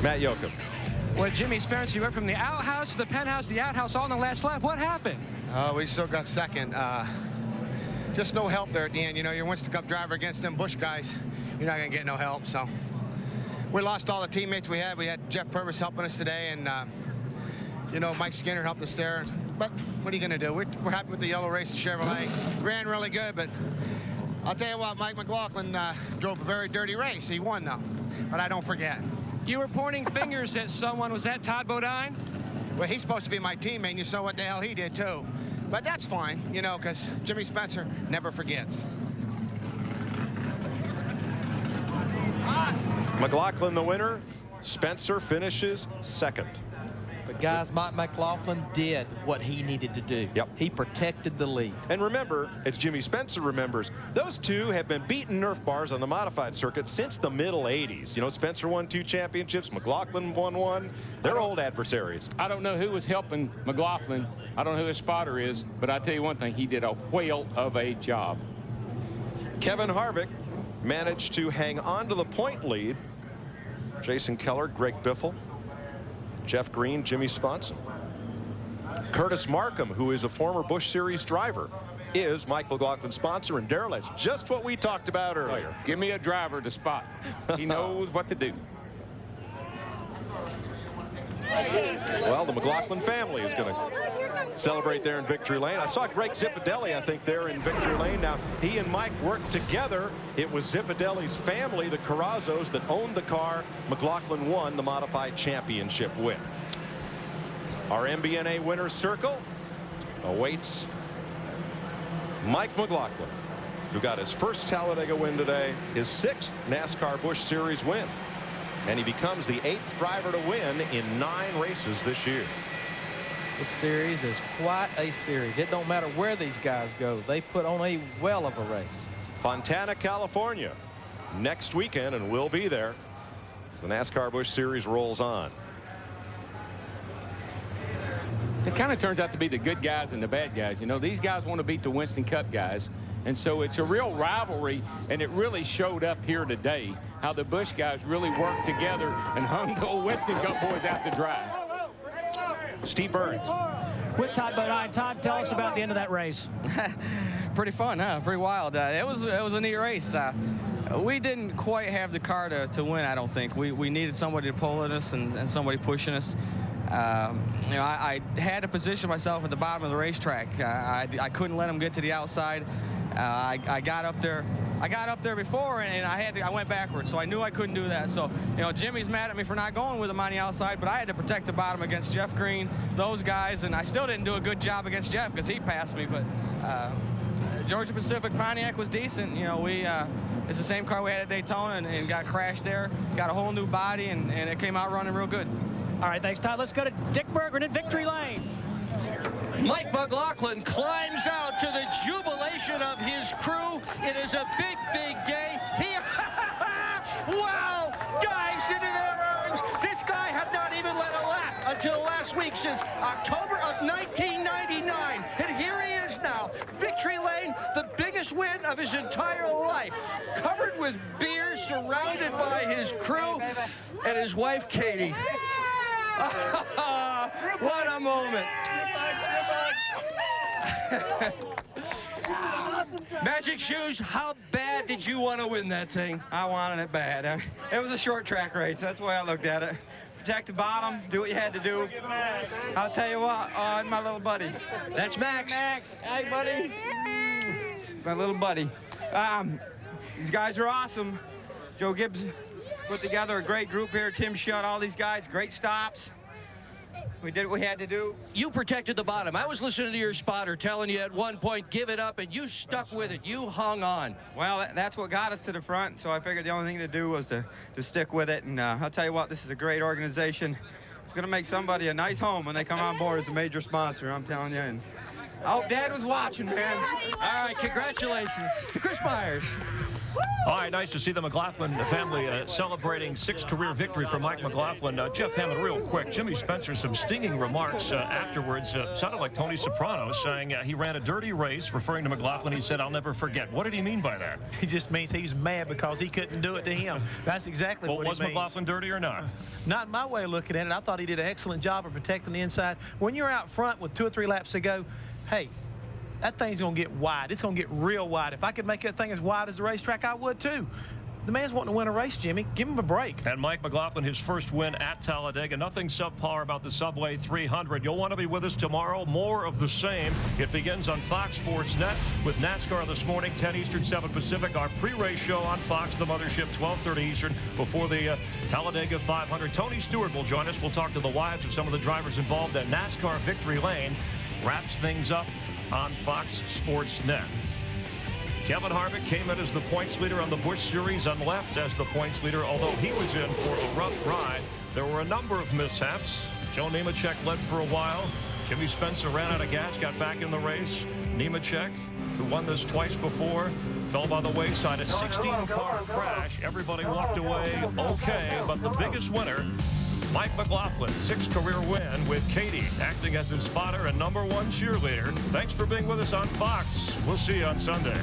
Matt Yoakum. Well, Jimmy Spencer, you went from the outhouse to the penthouse, the outhouse all in the last lap. What happened? We still got second. Just no help there at the end. You know, you're a Winston Cup driver against them Busch guys. You're not going to get no help. So we lost all the teammates we had. We had Jeff Purvis helping us today, and you know, Mike Skinner helped us there. But what are you going to do? We're happy with the yellow race at Chevrolet. Ran really good, but I'll tell you what, Mike McLaughlin drove a very dirty race. He won, though. But I don't forget. You were pointing fingers at someone. Was that Todd Bodine? Well, he's supposed to be my teammate, and you saw what the hell he did, too. But that's fine, you know, because Jimmy Spencer never forgets. McLaughlin the winner. Spencer finishes second. But guys, Mike McLaughlin did what he needed to do. Yep. He protected the lead. And remember, as Jimmy Spencer remembers, those two have been beating Nerf bars on the modified circuit since the middle 80s. You know, Spencer won 2 championships, McLaughlin won 1. They're old adversaries. I don't know who was helping McLaughlin. I don't know who his spotter is, but I tell you one thing, he did a whale of a job. Kevin Harvick managed to hang on to the point lead. Jason Keller, Greg Biffle, Jeff Green, Jimmy Sponson. Curtis Markham, who is a former Busch Series driver, is Mike McLaughlin's sponsor. And Darrell, that's just what we talked about earlier. Give me a driver to spot. He knows what to do. Well, the McLaughlin family is going to celebrate there in Victory Lane. I saw Greg Zippadelli, I think, there in Victory Lane. Now, he and Mike worked together. It was Zippadelli's family, the Carrazos, that owned the car McLaughlin won the modified championship with. Our MBNA winner's circle awaits Mike McLaughlin, who got his first Talladega win today, his 6th NASCAR Busch Series win. And he becomes the 8th driver to win in 9 races this year. This series is quite a series. It don't matter where these guys go. They put on a well of a race. Fontana, California, next weekend, and we'll be there as the NASCAR Busch Series rolls on. It kind of turns out to be the good guys and the bad guys. You know, these guys want to beat the Winston Cup guys. And so it's a real rivalry, and it really showed up here today, how the Busch guys really worked together and hung the old Winston Cup boys out to dry. Steve Burns. With Todd Bodine. Todd, tell us about the end of that race. Pretty fun, huh? Pretty wild. It was a neat race. We didn't quite have the car to win, I don't think. We needed somebody to pull at us and somebody pushing us. You know, I had to position myself at the bottom of the racetrack. I couldn't let them get to the outside. I got up there before, and I went backwards, so I knew I couldn't do that. So, you know, Jimmy's mad at me for not going with him on the outside, but I had to protect the bottom against Jeff Green, those guys, and I still didn't do a good job against Jeff because he passed me. But Georgia Pacific Pontiac was decent. You know, it's the same car we had at Daytona and got crashed there, got a whole new body, and it came out running real good. All right, thanks, Todd. Let's go to Dick Berggren at Victory Lane. Mike McLaughlin climbs out to the jubilation of his crew. It is a big, big day. He, wow, dives into their arms. This guy had not even led a lap until last week, since October of 1999. And here he is now, Victory Lane, the biggest win of his entire life. Covered with beer, surrounded by his crew and his wife, Katie. What a moment. Magic Shoes, how bad did you want to win that thing? I wanted it bad. It was a short track race. That's the way I looked at it. Protect the bottom, do what you had to do. I'll tell you what, my little buddy. That's Max. Max, hey buddy. My little buddy. These guys are awesome. Joe Gibbs put together a great group here. Tim Shutt, all these guys, great stops. We did what we had to do. You protected the bottom. I was listening to your spotter telling you at one point, give it up, and you stuck with it. You hung on. Well, that's what got us to the front, so I figured the only thing to do was to stick with it. And I'll tell you what, this is a great organization. It's going to make somebody a nice home when they come on board as a major sponsor, I'm telling you. And I hope Dad was watching, man. All right, congratulations to Chris Myers. All right, nice to see the McLaughlin family celebrating 6th career victory for Mike McLaughlin. Jeff Hammond, real quick, Jimmy Spencer, some stinging remarks afterwards. Sounded like Tony Soprano saying he ran a dirty race, referring to McLaughlin. He said, "I'll never forget." What did he mean by that? He just means he's mad because he couldn't do it to him. That's exactly what he means. Was McLaughlin dirty or not? Not in my way of looking at it. I thought he did an excellent job of protecting the inside. When you're out front with 2 or 3 laps to go, hey, that thing's going to get wide. It's going to get real wide. If I could make that thing as wide as the racetrack, I would too. The man's wanting to win a race, Jimmy. Give him a break. And Mike McLaughlin, his first win at Talladega. Nothing subpar about the Subway 300. You'll want to be with us tomorrow. More of the same. It begins on Fox Sports Net with NASCAR this morning, 10 Eastern, 7 Pacific. Our pre-race show on Fox, the mothership, 12:30 Eastern, before the Talladega 500. Tony Stewart will join us. We'll talk to the wives of some of the drivers involved at NASCAR Victory Lane. Wraps things up on Fox Sports Net. Kevin Harvick came in as the points leader on the Busch Series and left as the points leader, although he was in for a rough ride. There were a number of mishaps. Joe Nemechek led for a while. Jimmy Spencer ran out of gas, got back in the race. Nemechek, who won this twice before, fell by the wayside. A 16-car crash. Everybody walked away okay, but the biggest winner, Mike McLaughlin, 6th career win with Katie acting as his spotter and #1 cheerleader. Thanks for being with us on Fox. We'll see you on Sunday.